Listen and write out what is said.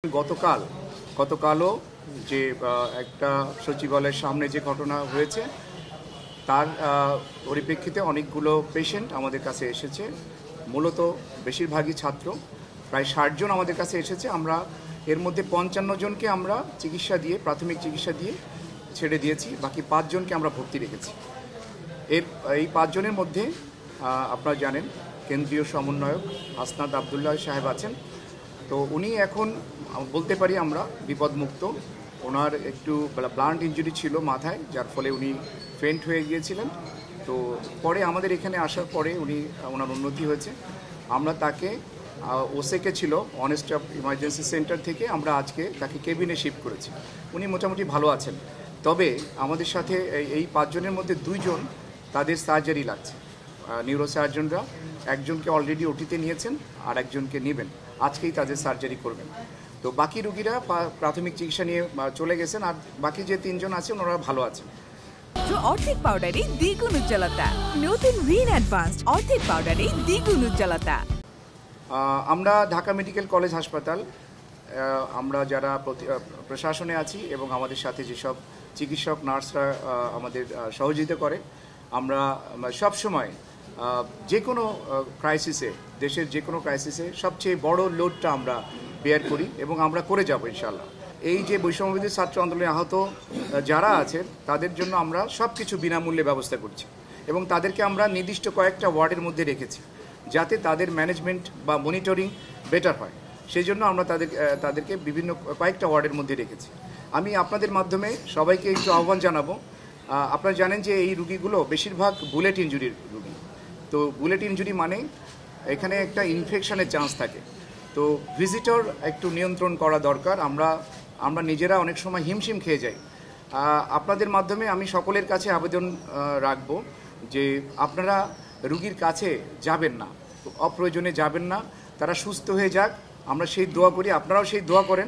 গতকালও যে একটা সচিবালয়ের সামনে যে ঘটনা হয়েছে তার পরিপ্রেক্ষিতে অনেকগুলো পেশেন্ট আমাদের কাছে এসেছে। মূলত বেশিরভাগই ছাত্র, প্রায় ৬০ জন আমাদের কাছে এসেছে। আমরা এর মধ্যে ৫৫ জনকে আমরা প্রাথমিক চিকিৎসা দিয়ে ছেড়ে দিয়েছি, বাকি ৫ জনকে আমরা ভর্তি রেখেছি। এই ৫ জনের মধ্যে আপনারা জানেন কেন্দ্রীয় সমন্বয়ক হাসনাত আবদুল্লাহ সাহেব আছেন। তো উনি এখন বলতে পারি আমরা বিপদমুক্ত। ওনার একটু ব্লান্ট ইনজুরি ছিল মাথায়, যার ফলে উনি ফেন্ট হয়ে গিয়েছিলেন। তো পরে আমাদের এখানে আসার পরে ওনার উন্নতি হয়েছে। আমরা তাকে ওসেকে ছিল অন স্টাফ ইমার্জেন্সি সেন্টার থেকে আমরা আজকে তাকে কেবিনে শিফট করেছি। উনি মোটামুটি ভালো আছেন। তবে আমাদের সাথে এই ৫ জনের মধ্যে ২ জন তাদের সার্জারি লাগছে। নিউরোসার্জনরা একজনকে অলরেডি ওটিতে নিয়েছেন, আর একজনকে নেবেন, আজকেই তাদের সার্জারি করবেন। তো বাকি রুগীরা প্রাথমিক চিকিৎসা নিয়ে চলে গেছেন, আর বাকি যে ৩ জন আছেন ওনারা ভালো আছেন। অর্ধেক পাউডারে দ্বিগুণ উজ্জ্বলতা, নতুন রিন অ্যাডভান্সড অর্ধেক পাউডারে দ্বিগুণ উজ্জ্বলতা। আমরা ঢাকা মেডিকেল কলেজ হাসপাতাল, আমরা যারা প্রশাসনে আছি এবং আমাদের সাথে যেসব চিকিৎসক নার্সরা আমাদের সহযোগিতা করে, আমরা সবসময় যে কোনো ক্রাইসিসে, দেশের যে কোনো ক্রাইসিসে সবচেয়ে বড় লোডটা আমরা বেয়ার করি এবং আমরা করে যাব ইনশাল্লাহ। এই যে বৈষম্যবিরোধী ছাত্র আন্দোলনে আহত যারা আছেন তাদের জন্য আমরা সব কিছু বিনামূল্যে ব্যবস্থা করছি এবং তাদেরকে আমরা নির্দিষ্ট কয়েকটা ওয়ার্ডের মধ্যে রেখেছি যাতে তাদের ম্যানেজমেন্ট বা মনিটরিং বেটার হয়। সেই জন্য আমরা তাদেরকে বিভিন্ন কয়েকটা ওয়ার্ডের মধ্যে রেখেছি। আমি আপনাদের মাধ্যমে সবাইকে একটু আহ্বান জানাবো। আপনারা জানেন যে এই রুগীগুলো বেশিরভাগ বুলেট ইনজুরির রুগী। তো বুলেট ইনজুরি মানে এখানে একটা ইনফেকশনের চান্স থাকে। তো ভিজিটর একটু নিয়ন্ত্রণ করা দরকার। আমরা নিজেরা অনেক সময় হিমশিম খেয়ে যাই। আপনাদের মাধ্যমে আমি সকলের কাছে আবেদন রাখবো যে আপনারা রুগীর কাছে যাবেন না, অপ্রয়োজনে যাবেন না। তারা সুস্থ হয়ে যাক, আমরা সেই দোয়া করি, আপনারাও সেই দোয়া করেন